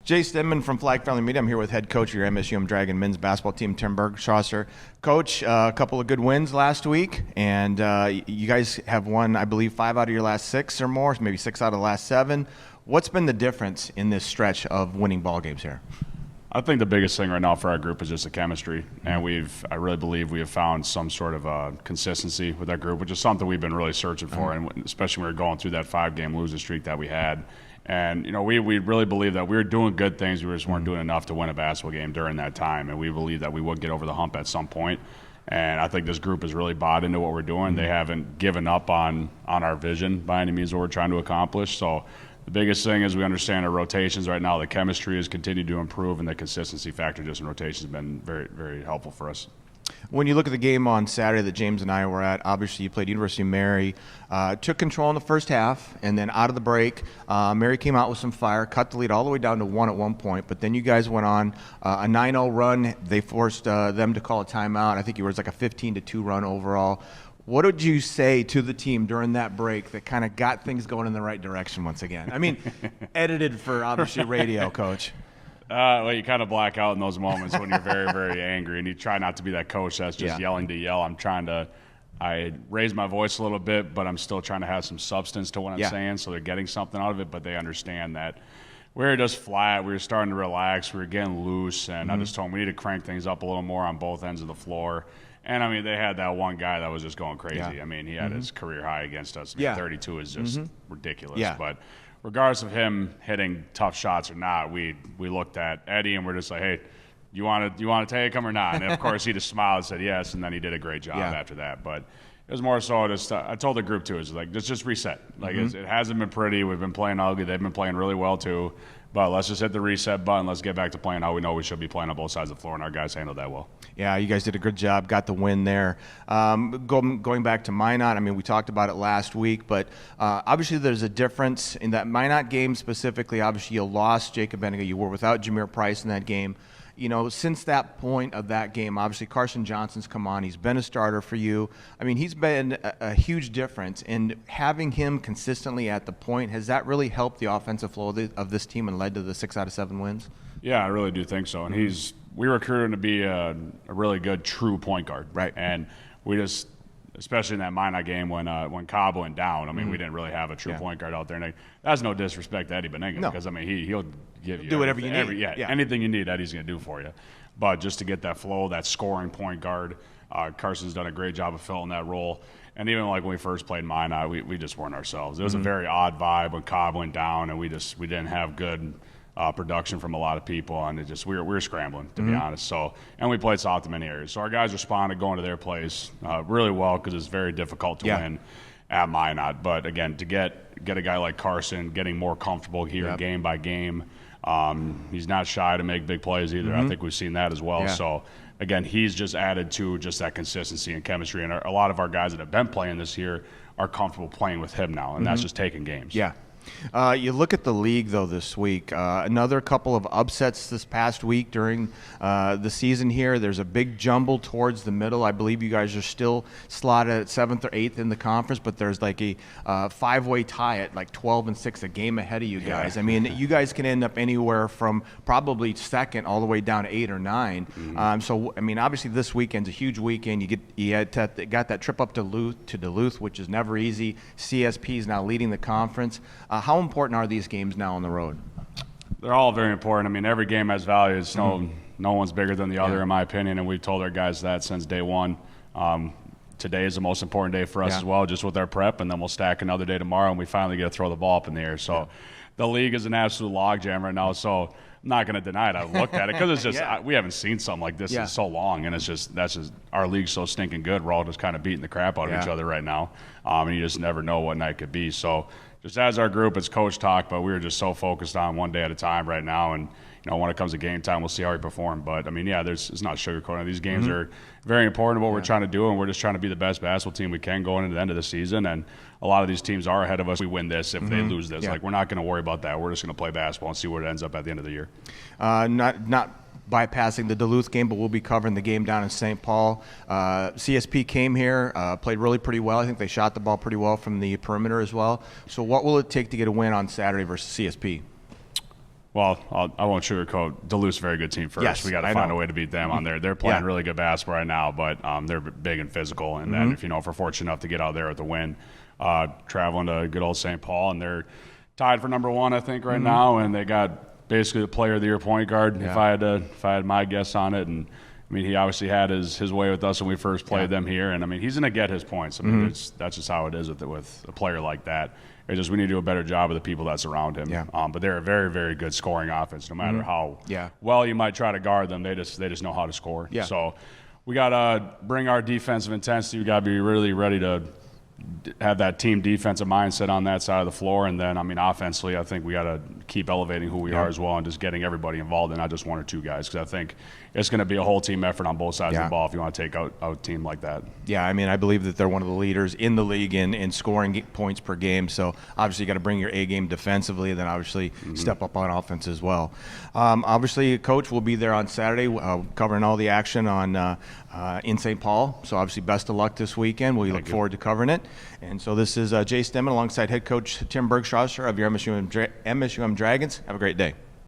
Jace Denman from Flag Family Media. I'm here with head coach of your MSUM Dragon men's basketball team, Tim Bergstraser. Coach, a couple of good wins last week, and you guys have won, I believe, 5 out of your last 6 or more, maybe 6 out of the last 7. What's been the difference in this stretch of winning ball games here? I think the biggest thing right now for our group is just the chemistry, and I really believe we have found some sort of consistency with that group, which is something we've been really searching for, and especially when we were going through that 5-game losing streak that we had. And, you know, we really believe that we were doing good things. We just weren't doing enough to win a basketball game during that time. And we believe that we would get over the hump at some point. And I think this group has really bought into what we're doing. They haven't given up on our vision by any means what we're trying to accomplish. So the biggest thing is we understand our rotations right now. The chemistry has continued to improve, and the consistency factor just in rotations has been very, very helpful for us. When you look at the game on Saturday that James and I were at, obviously you played University of Mary, took control in the first half, and then out of the break, Mary came out with some fire, cut the lead all the way down to 1 at one point, but then you guys went on a 9-0 run. They forced them to call a timeout. I think it was like a 15-2 run overall. What would you say to the team during that break that kind of got things going in the right direction once again? I mean, edited for obviously radio, Coach. Well, you kind of black out in those moments when you're very, very angry, and you try not to be that coach that's just yelling to yell. I raise my voice a little bit, but I'm still trying to have some substance to what I'm saying, so they're getting something out of it, but they understand that we were just flat. We were starting to relax. We were getting loose, and I just told them we need to crank things up a little more on both ends of the floor. And, I mean, they had that one guy that was just going crazy. I mean, he had his career high against us. I mean, 32 is just ridiculous. But regardless of him hitting tough shots or not, we looked at Eddie and we're just like, hey, you want to take him or not? And, of course, he just smiled and said yes, and then he did a great job after that. But it was more so just I told the group, too, it's like, just reset. Like, it hasn't been pretty. We've been playing ugly. They've been playing really well, too. But let's just hit the reset button. Let's get back to playing how we know we should be playing on both sides of the floor, and our guys handled that well. Yeah, you guys did a good job, got the win there. Going back to Minot, I mean, we talked about it last week, but obviously there's a difference in that Minot game specifically. Obviously, you lost Jacob Benega. You were without Jameer Price in that game. You know, since that point of that game, obviously Carson Johnson's come on. He's been a starter for you. I mean, he's been a huge difference. And having him consistently at the point, has that really helped the offensive flow of this team and led to the 6 out of 7 wins? Yeah, I really do think so. And we recruited him to be a really good true point guard. Right. And we just, especially in that Minot game when Cobb went down, I mean, we didn't really have a true point guard out there. And that's no disrespect to Eddie Benega because, I mean, he'll give you whatever you need. Anything you need, Eddie's going to do for you. But just to get that flow, that scoring point guard, Carson's done a great job of filling that role. And even like when we first played Minot, we just weren't ourselves. It was a very odd vibe when Cobb went down, and we didn't have good production from a lot of people, and we were scrambling, to be honest. So, and we played soft in many areas. So our guys responded going to their place really well because it's very difficult to win at Minot. But again, to get a guy like Carson getting more comfortable here game by game, he's not shy to make big plays either. I think we've seen that as well. So again, he's just added to just that consistency and chemistry, and a lot of our guys that have been playing this year are comfortable playing with him now, and that's just taking games. Yeah. You look at the league, though, this week. Another couple of upsets this past week during the season here. There's a big jumble towards the middle. I believe you guys are still slotted at 7th or 8th in the conference, but there's like a 5-way tie at like 12-6, a game ahead of you guys. I mean, you guys can end up anywhere from probably 2nd all the way down to 8 or 9. So, I mean, obviously this weekend's a huge weekend. You got that trip up to Duluth, which is never easy. CSP is now leading the conference. How important are these games now on the road? They're all very important. I mean, every game has value. It's no one's bigger than the other, in my opinion, and we've told our guys that since day one. Today is the most important day for us as well, just with our prep, and then we'll stack another day tomorrow, and we finally get to throw the ball up in the air. So the league is an absolute logjam right now, so I'm not going to deny it. I've looked at it because it's just we haven't seen something like this in so long, and that's just our league's so stinking good. We're all just kind of beating the crap out of each other right now, and you just never know what night could be. So just as our group, it's coach talk, but we were just so focused on one day at a time right now, and when it comes to game time, we'll see how we perform. But I mean, it's not sugarcoating. These games are very important to what we're trying to do, and we're just trying to be the best basketball team we can going into the end of the season. And a lot of these teams are ahead of us. We win this if they lose this. Like, we're not going to worry about that. We're just going to play basketball and see where it ends up at the end of the year. Not bypassing the Duluth game, but we'll be covering the game down in St. Paul. CSP came here, played really pretty well. I think they shot the ball pretty well from the perimeter as well. So what will it take to get a win on Saturday versus CSP? Well, I won't sugarcoat. Duluth's a very good team first. Yes, We got to find a way to beat them on there. They're playing really good basketball right now, but they're big and physical. And then if we're fortunate enough to get out there with the win, traveling to good old St. Paul, and they're tied for number 1, I think, right now, and they got basically the player of the year point guard. If I had my guess on it, and I mean, he obviously had his way with us when we first played them here, and I mean, he's going to get his points. I mean, that's just how it is with a player like that. It's just we need to do a better job of the people that surround him. But they're a very, very good scoring offense. No matter how well you might try to guard them, they just know how to score. So we got to bring our defensive intensity. We got to be really ready to have that team defensive mindset on that side of the floor. And then, I mean, offensively, I think we got to keep elevating who we are as well and just getting everybody involved and not just 1 or 2 guys, because I think it's going to be a whole team effort on both sides of the ball if you want to take out a team like that. Yeah, I mean, I believe that they're one of the leaders in the league in scoring points per game. So obviously you got to bring your A game defensively, and then obviously step up on offense as well. Obviously, Coach will be there on Saturday covering all the action on in St. Paul. So obviously, best of luck this weekend. We look forward to covering it. And so this is Jace Denman alongside head coach Tim Bergstraser of your MSUM Dragons. Have a great day.